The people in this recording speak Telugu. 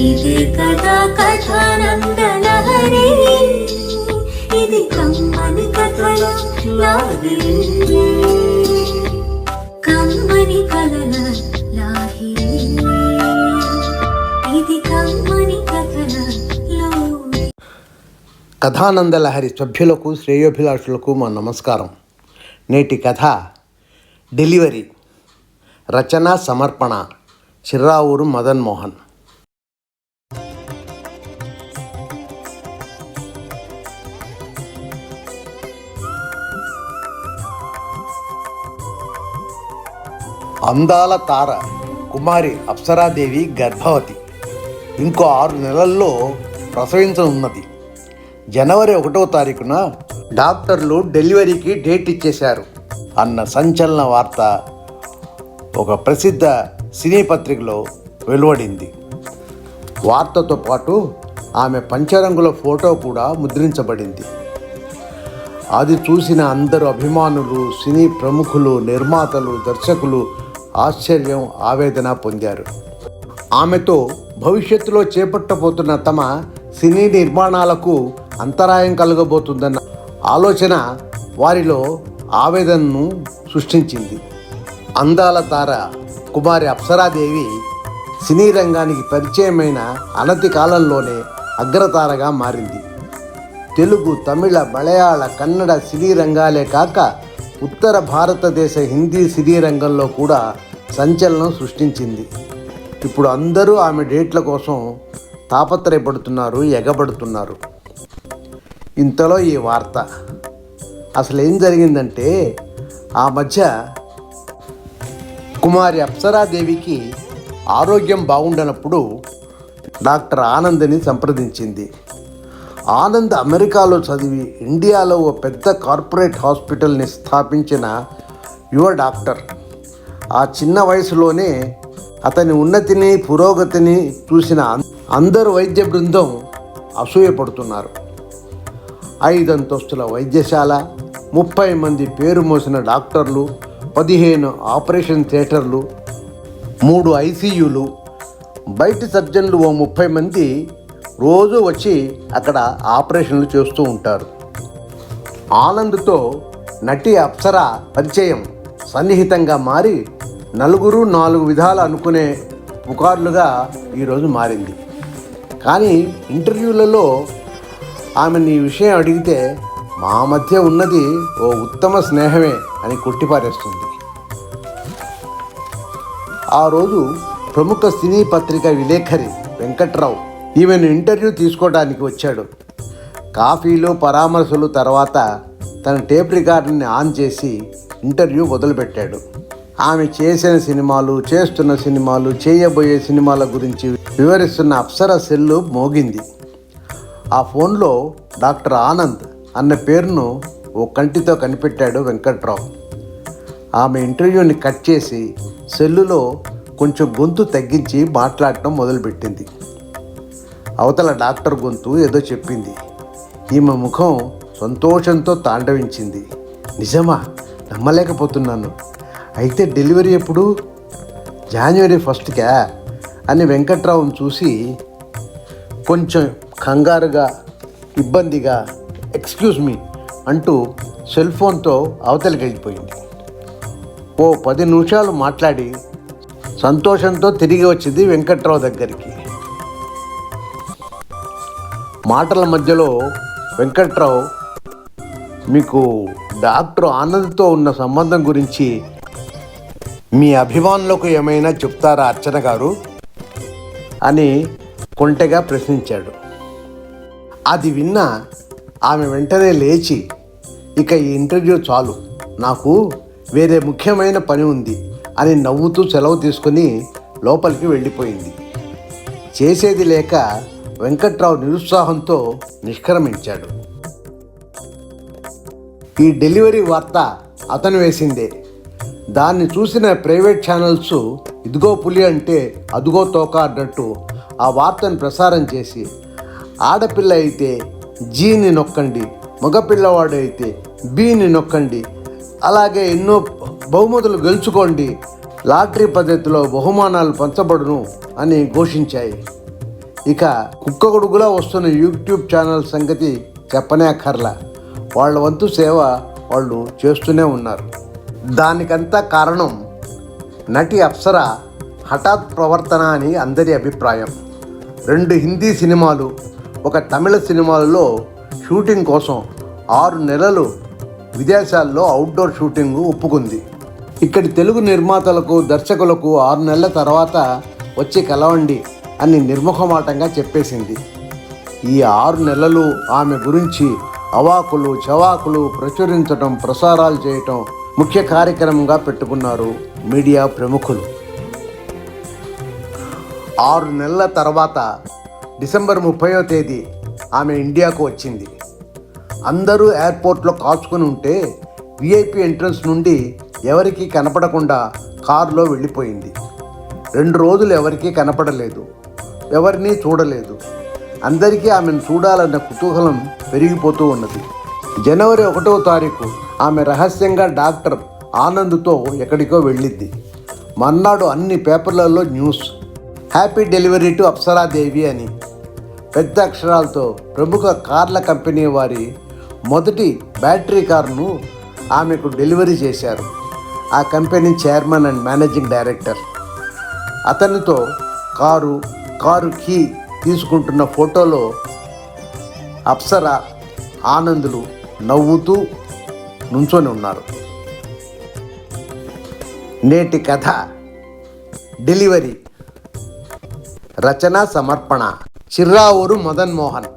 ఇదే కదా కథానందలహరి, ఇది కమ్మని కథల లాహిరి, కమ్మని కథల లాహిరి, ఇది కమ్మని కథల లాహిరి. కథానందలహరి సభ్యులకు శ్రేయోభిలాషులకు మా నమస్కారం. నేటి కథ డెలివరీ. రచన సమర్పణ చిర్రావూరు మదన్ మోహన్. అందాల తార కుమారి అప్సరాదేవి గర్భవతి. ఇంకో 6 నెలల్లో ప్రసవించనున్నది. జనవరి 1వ తారీఖున డాక్టర్లు డెలివరీకి డేట్ ఇచ్చేశారు అన్న సంచలన వార్త ఒక ప్రసిద్ధ సినీ పత్రికలో వెలువడింది. వార్తతో పాటు ఆమె పంచరంగుల ఫోటో కూడా ముద్రించబడింది. అది చూసిన అందరు అభిమానులు, సినీ ప్రముఖులు, నిర్మాతలు, దర్శకులు ఆశ్చర్యం, ఆవేదన పొందారు. ఆమెతో భవిష్యత్తులో చేపట్టబోతున్న తమ సినీ నిర్మాణాలకు అంతరాయం కలగబోతుందన్న ఆలోచన వారిలో ఆవేదనను సృష్టించింది. అందాల తార కుమారి అప్సరాదేవి సినీ రంగానికి పరిచయమైన అనతి కాలంలోనే అగ్రతారగా మారింది. తెలుగు, తమిళ, మలయాళ, కన్నడ సినీ రంగాలే కాక ఉత్తర భారతదేశ హిందీ సినీ రంగంలో కూడా సంచలనం సృష్టించింది. ఇప్పుడు అందరూ ఆమె డేట్ల కోసం తాపత్రయపడుతున్నారు, ఎగబడుతున్నారు. ఇంతలో ఈ వార్త. అసలు ఏం జరిగిందంటే, ఆ మధ్య కుమారి అప్సరాదేవికి ఆరోగ్యం బాగుండనప్పుడు డాక్టర్ ఆనంద్ని సంప్రదించింది. ఆనంద్ అమెరికాలో చదివి ఇండియాలో ఓ పెద్ద కార్పొరేట్ హాస్పిటల్ని స్థాపించిన యువ డాక్టర్. ఆ చిన్న వయసులోనే అతని ఉన్నతిని, పురోగతిని చూసిన అందరు వైద్య బృందం అసూయపడుతున్నారు. 5 అంతస్తుల వైద్యశాల, 30 మంది పేరు మోసిన డాక్టర్లు, 15 ఆపరేషన్ థియేటర్లు, 3 ఐసీయూలు, బయటి సర్జన్లు ఓ 30 మంది రోజు వచ్చి అక్కడ ఆపరేషన్లు చేస్తూ ఉంటారు. ఆనంద్తో నటి అప్సర పరిచయం సన్నిహితంగా మారి నలుగురు 4 విధాలు అనుకునే పుకార్లుగా ఈరోజు మారింది. కానీ ఇంటర్వ్యూలలో ఆమెను ఈ విషయం అడిగితే మా మధ్య ఉన్నది ఓ ఉత్తమ స్నేహమే అని కొట్టిపారేస్తుంది. ఆ రోజు ప్రముఖ సినీ పత్రిక విలేఖరి వెంకట్రావు ఈమెను ఇంటర్వ్యూ తీసుకోవడానికి వచ్చాడు. కాఫీలు, పరామర్శలు తర్వాత తన టేప్ రికార్డుని ఆన్ చేసి ఇంటర్వ్యూ మొదలుపెట్టాడు. ఆమె చేసిన సినిమాలు, చేస్తున్న సినిమాలు, చేయబోయే సినిమాల గురించి వివరిస్తున్న అప్సర సెల్లు మోగింది. ఆ ఫోన్లో డాక్టర్ ఆనంద్ అన్న పేరును ఓ కంటితో కనిపెట్టాడు వెంకట్రావు. ఆమె ఇంటర్వ్యూని కట్ చేసి సెల్లులో కొంచెం గొంతు తగ్గించి మాట్లాడటం మొదలుపెట్టింది. అవతల డాక్టర్ గొంతు ఏదో చెప్పింది. ఈమె ముఖం సంతోషంతో తాండవించింది. నిజమా? నమ్మలేకపోతున్నాను. అయితే డెలివరీ ఎప్పుడు? జనవరి 1కా అని వెంకట్రావును చూసి కొంచెం కంగారుగా, ఇబ్బందిగా ఎక్స్క్యూజ్ మీ అంటూ సెల్ ఫోన్తో అవతలికి వెళ్ళిపోయింది. ఓ 10 నిమిషాలు మాట్లాడి సంతోషంతో తిరిగి వచ్చింది వెంకట్రావు దగ్గరికి. మాటల మధ్యలో వెంకట్రావు, మీకు డాక్టర్ ఆనంద్తో ఉన్న సంబంధం గురించి మీ అభిమానులకు ఏమైనా చెప్తారా అర్చన గారు అని కొంటెగా ప్రశ్నించాడు. అది విన్న ఆమె వెంటనే లేచి, ఇక ఈ ఇంటర్వ్యూ చాలు, నాకు వేరే ముఖ్యమైన పని ఉంది అని నవ్వుతూ సెలవు తీసుకుని లోపలికి వెళ్ళిపోయింది. చేసేది లేక వెంకట్రావు నిరుత్సాహంతో నిష్క్రమించాడు. ఈ డెలివరీ వార్త అతను వేసిందే. దాన్ని చూసిన ప్రైవేట్ ఛానల్స్ ఇదిగో పులి అంటే అదుగో తోక అన్నట్టు ఆ వార్తను ప్రసారం చేసి, ఆడపిల్ల అయితే జీని నొక్కండి, మగపిల్లవాడు అయితే బీని నొక్కండి, అలాగే ఎన్నో బహుమతులు గెలుచుకోండి, లాటరీ పద్ధతిలో బహుమానాలు పంచబడును అని ఘోషించాయి. ఇక కుక్కగొడుగులా వస్తున్న యూట్యూబ్ ఛానల్ సంగతి చెప్పనే అక్కర్లా. వాళ్ళ వంతు సేవ వాళ్ళు చేస్తూనే ఉన్నారు. దానికంతా కారణం నటి అప్సరా హఠాత్ ప్రవర్తన అని అందరి అభిప్రాయం. 2 హిందీ సినిమాలు, 1 తమిళ సినిమాలలో షూటింగ్ కోసం 6 నెలలు విదేశాల్లో అవుట్డోర్ షూటింగ్ ఒప్పుకుంది. ఇక్కడి తెలుగు నిర్మాతలకు, దర్శకులకు 6 నెలల తర్వాత వచ్చి కలవండి అని నిర్ముఖమాటంగా చెప్పేసింది. ఈ 6 నెలలు ఆమె గురించి అవాకులు చవాకులు ప్రచురించడం, ప్రసారాలు చేయటం ముఖ్య కార్యక్రమంగా పెట్టుకున్నారు మీడియా ప్రముఖులు. 6 నెలల తర్వాత డిసెంబర్ 30వ తేదీ ఆమె ఇండియాకు వచ్చింది. అందరూ ఎయిర్పోర్ట్లో కాచుకుని ఉంటే విఐపి ఎంట్రన్స్ నుండి ఎవరికీ కనపడకుండా కారులో వెళ్ళిపోయింది. 2 రోజులు ఎవరికీ కనపడలేదు, ఎవరినీ చూడలేదు. అందరికీ ఆమెను చూడాలన్న కుతూహలం పెరిగిపోతూ ఉన్నది. జనవరి 1వ తారీఖు ఆమె రహస్యంగా డాక్టర్ ఆనంద్తో ఎక్కడికో వెళ్ళింది. మర్నాడు అన్ని పేపర్లలో న్యూస్, హ్యాపీ డెలివరీ టు అప్సరాదేవి అని పెద్ద అక్షరాలతో ప్రముఖ కార్ల కంపెనీ వారి మొదటి బ్యాటరీ కారును ఆమెకు డెలివరీ చేశారు. ఆ company chairman and managing director. అతనితో కారు కీ తీసుకుంటున్న ఫోటోలో అప్సరా, ఆనందులు నవ్వుతూ నుంచొని ఉన్నారు. నేటి కథ డెలివరీ. రచన సమర్పణ చిర్రావూరు మదన్ మోహన్.